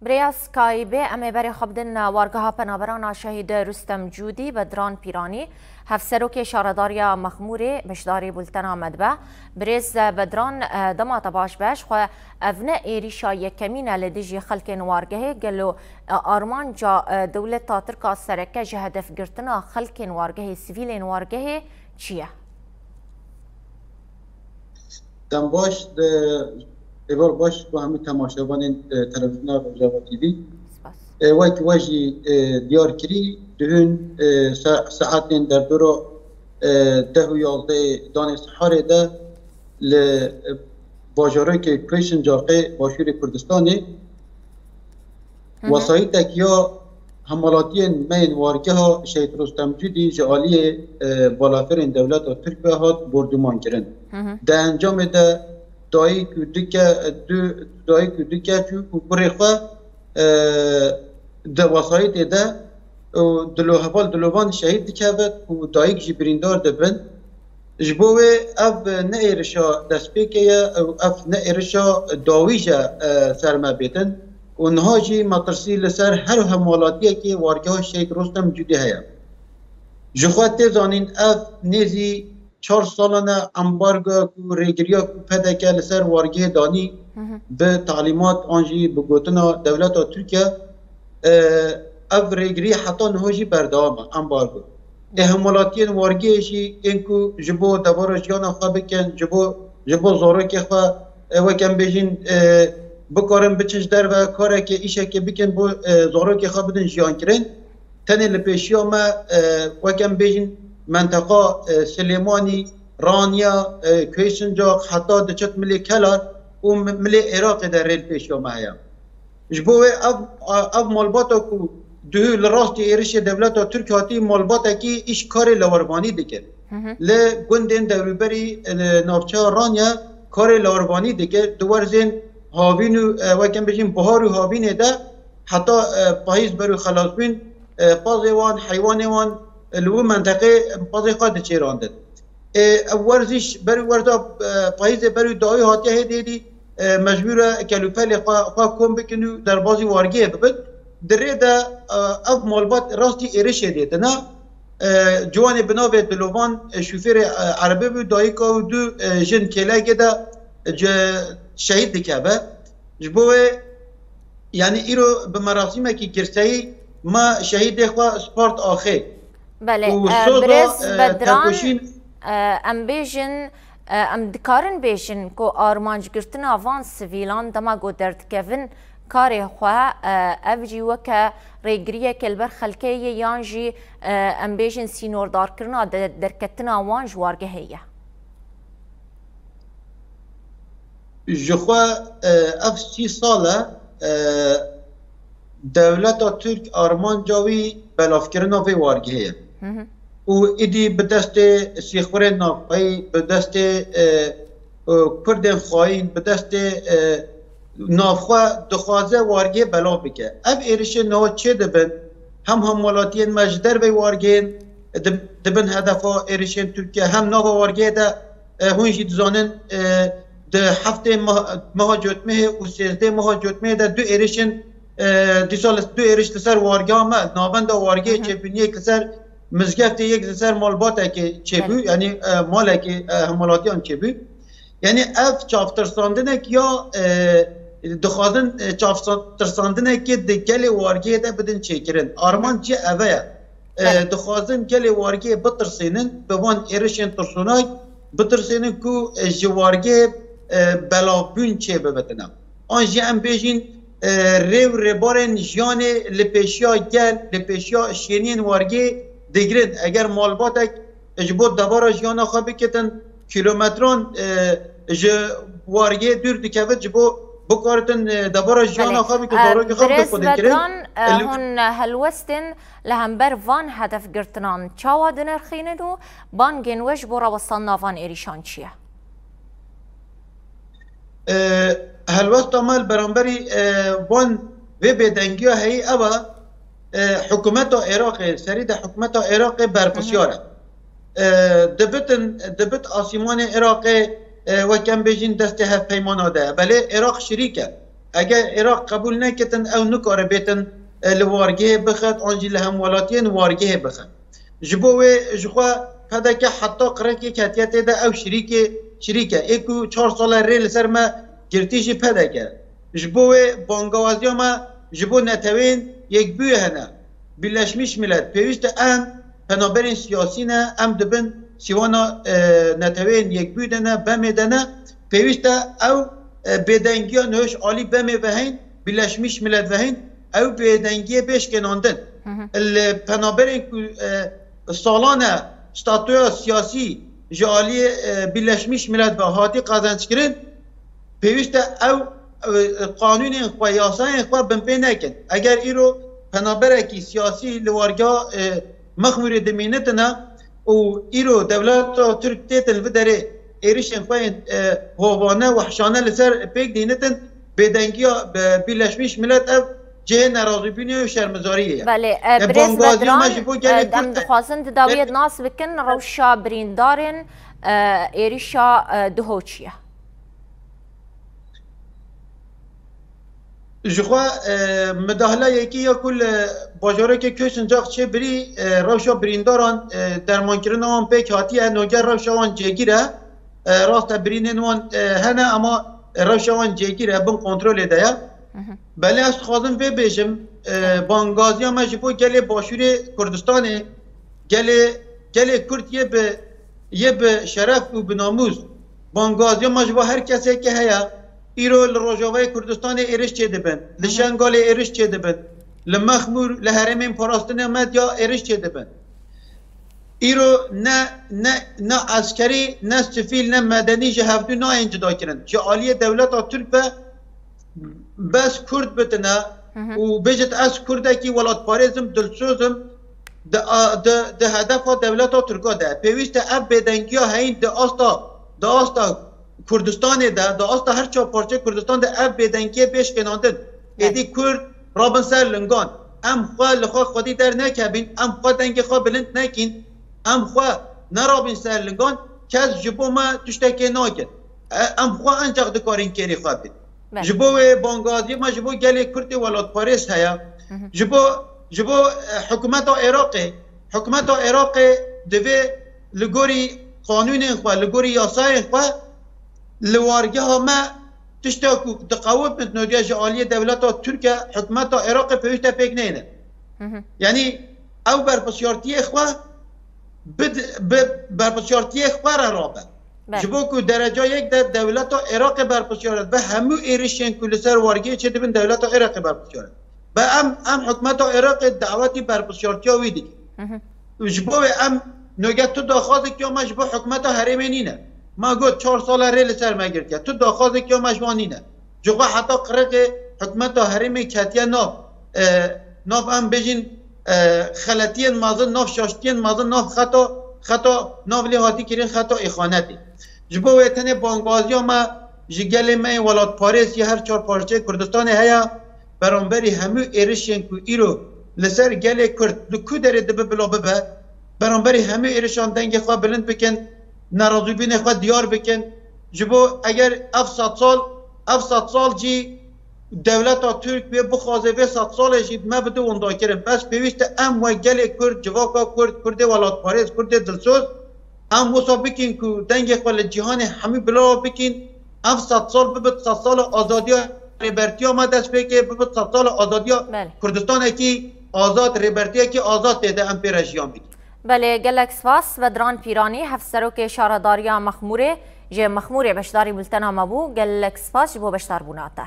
برياس كايبي أمي بري خبدن وارگها پنابرانا شهيد رستم جودي بدران بيراني هفسروكي شارداريا مخموري مشداري بولتنا مدبع بريز بدران دما تباش باش خو افنا ايريشا يكمينة لديجي خلقين وارگه قلو آرمان جا دولتا تركا سركة جهدف گرتنا خلقين وارگه سيفيلين وارگه چيه؟ دم باش ایوار باش با همه تماشاوان تلویزیون روزاوا تیوی وقت واجی دیار کری دهون ساعت در دورا 10 و 11 دان سحار ده ل باجاره که کریشن جاقه باشور کردستانی وسایت کیا حملاتی مین وارگه ها شهید رستم جودی جعالی بالافرین دولت و ترکیه هات بردومان کرن ده انجام ده دایی کودکه چو برخوا ده وسایت ده دلو حوال دلوان شهید دکهود و دایی که بریندار دبن جبوه اف نه ایرشا دسپیکه اف نه ایرشا داویجا سرما بیتن و نها جی مطرسی لسر هر همالاتیه که وارگاه شهید رستم جودی هیا جخوات تیزانین اف نیزی 4 سالانه امبارگا کو ریگریا کو پیدا که لسر وارگه دانی به تعلیمات آنجی بگوتنا دولت ترکیه اف ریگری حتی نهاجی بردامه امبارگو احمالاتین وارگه شی اینکو جبو دوار جیانا خواه بکن جبو زارو که خواه وکم بیجین بکارن بچنج در و کاره که ایشه که بکن بو زارو که خواه بدن جیان کرن تنه لپیشی ما وکم بیجین منطقه سلیمانی رانیا کیشنجاق حتی دچت ملی کلار و ملی عراق در ریل پیشیا مایا جبوه اف مالباتا کو دو لراست ایرش دولت ترکیه هاتی مالباتا کی ایش کار لوروانی دیگر ل گندن دوریبری نافچه رانیا کار لوروانی دیگر دوارزین هاوینو وکم بجیم بهارو هاوینه ده حتی پاییز برو خلاص بین پازوان حیوانوان لو منطقه بازی خواهد چه راندد ورزش برای ورزا پاییز برای دایی هاتیه هدیدی مجبوره کلوپل خواه کن بکنو در بازی وارگیه ببید دره ده اف مالبات راستی ایرش هدیده نه جوان بناوه دلوان شوفیر عربی بود دایی که دو جن کلاگه ده شهید دکه جبوه یعنی ایرو به مراسمه که گرسهی ما شهید خواه سپارت آخه بله برز بدران ام بیجن ام دکارن بیجن کو آرمانج گرتن آوان سویلان دما گو درد کفن کاری خواه افجی وکا ریگریه کلبر خلکه یانجی ام بیجن سینور دار کرنا درکتن آوان جوارگه هیه جخوا اف 30 ساله دولت ترک آرمان جاوی بلافکرنا وی وارگه هیه و ایدی به دست سیخور ناپایی به دست کردن خواهین به دست نافخواه دخوازه وارگه بلا بکه اف ایرش نو چه دبن هم مالاتین مجدر به وارگه دبن هدفا ایرشین ترکیه هم ناو وارگه ده هونجی دزانن ده هفته ماه جوتمه و 13 ماه جوتمه ده دو ایرشین دی سال دو ایرش لسر وارگه هم ناوند وارگه چه بینیه کسر مزگفت یک زسر مالباته که چه بو یعنی ماله که همالاتیان چه بو یعنی اف چافترساندنه یا دخوازن چافترساندنه که دگل وارگه ده بدن چه کرن آرمان چه اوه دخوازن گل وارگه بترسینن به وان ایرشن ترسونای بترسینن که جوارگه بلابون چه ببتنم آنجی هم بیشین ریو ربارن جیان لپیشیا گل لپیشیا شینین وارگه دیگرن اگر مالباتک اجبود دوباره جیانا خواه بکتن کیلومتران وارگه دور دکوت جبو بکارتن دوباره جیانا خواه بکتن داروی خواه بکتن برز هون هلوستن لهمبر وان هدف گرتنان چاوا دنرخینن و بان گنوش برا وستان ناوان ایریشان چیه؟ هلوست عمل برانبری وان و بدنگی هایی اوه حکومت عراق سرید حکومت عراق برپسیاره دبت آسیمان عراق و کم بیجین دست هف پیمانه ده بله عراق شریکه اگر عراق قبول نکتن او نکاره بیتن لوارگه بخد آنجی لهمولاتین وارگه بخد جبو جخوا پدا که حتی قرکی کتیت ده او شریکه ایکو 4 سال ریل سر ما گرتیجی پدا که جبو بانگوازی ما جبو نتوین یک بوی هنه بلشمیش ملت پیوشت ام پنابرین سیاسی نه ام دبن سیوانا نتوین یک بوی دنه بمی دنه پیوشت او بدنگی ها نوش عالی بمی وحین بلشمیش ملت وحین او بدنگی بیش کناندن پنابرین سالانه ستاتوی سیاسی جالی بلشمیش ملت و هاتی قازنج کرن پیوشت او قانون و یاسای خوا بمپی نکن اگر ایرو پنابرکی سیاسی لوارگاه مخمور دمینتنا و ایرو دولت ترک تیتن و داره ایرش انخواه هوانه و حشانه لسر پیک دینتن بدنگی بلشمیش ملت او جه نرازی بینی و شرمزاریه بله برز بدران ام دخوازن داویت ناس بکن روشا بریندارن ایرشا دهوچیه جخوا مداخله یکی یا کل باجاره که کشن جاق چه بری روشا برینداران درمان کردن آن پیک هاتیه نوگر روشا آن جگیره راست برینن وان هنه اما روشا آن جگیره بن کنترل ده بله از خوازم به بیشم بانگازی هم جبو گله باشور کردستانه گله کرد یه به شرف و بناموز بانگازی هم جبو هر کسی که هیا ایرو لروجاوی کردستان ایرش چه دبن لشنگال ایرش چه دبن لمخمور لحرمین پاراستن مدیا ایرش چه دبن ایرو نه عسکری نه سفیل نه مدنی جهودو نه انجدا کرن که عالی دولت ترک بس کرد بتنه و بجت از کردکی ولات پارزم دلسوزم ده هدف دولت ترکا ده پیوست اب بدنگی ها هین ده آستا کردستان ده آستا هر چا پارچه کردستان ده اب بدنگی بیش کناندن ایدی کرد رابن سر لنگان ام خواه لخواه خودی در نکبین ام خواه دنگی خواه بلند نکین ام خواه نرابن سر لنگان کس جبو ما تشتکی ناکن ام خواه انجاق دکارین کری خواه بید جبو بانگازی ما جبو گلی کردی ولات پاریس هیا جبو حکومت عراق دوی لگوری قانون خواه لگوری یاسای خواه لوارگه ها ما تشتاکو دقاوت من نودیا جعالی دولت ترکیه حکومت عراق پیوشت پیک نینه یعنی او برپسیارتی خواه برپسیارتی خواه را رابه جبو که درجه یک دولت عراق برپسیارت به همو ایرشین که لسر وارگه چه دبن دولت عراق برپسیارت به ام حکومت عراق دعوتی برپسیارتی ها ویدی جبو ام نوگت تو داخوازه که ما جبو حکومت حرمینی نه ما گفت 4 سال ریل سر مگر کرد تو داخوازه که ما جوانی نه جبو حتی قرق حکومت حرمی کتیا ناف ام بجین خلطین مازن ناف شاشتین مازن ناف خطا ناف لیهاتی کرین خطا اخانتی جبو ویتن بانگازی ما جگل می ولات پاریس یا هر 4 پارچه کردستان هیا برانبری همو ایرشین کو ایرو لسر گل کرد لکو داره دبه بلا ببه برانبری همو ایرشان دنگ خواه بلند بکن نرازو بین خواه دیار بکن جبو اگر 700 سال جی دولت ترک به بخوازه به 100 سال جید ما بده اوندا کرن بس پیوشت ام و گل کرد جواکا کرد ولات پاریس کرد دلسوز ام وصا بکن که دنگ خواه جهان همی بلا بکن 700 سال ببت 100 سال آزادی ریبرتی ها ما دست بکن ببت 100 سال آزادی کردستان اکی آزاد ریبرتی اکی آزاد دیده ام پیرشیان بکن بله گلک سپاس و دران پیرانی هفسروک شارداریا مخموره جه مخموره بشداری بلتنا مبو گلک سپاس جبو بشدار بوناته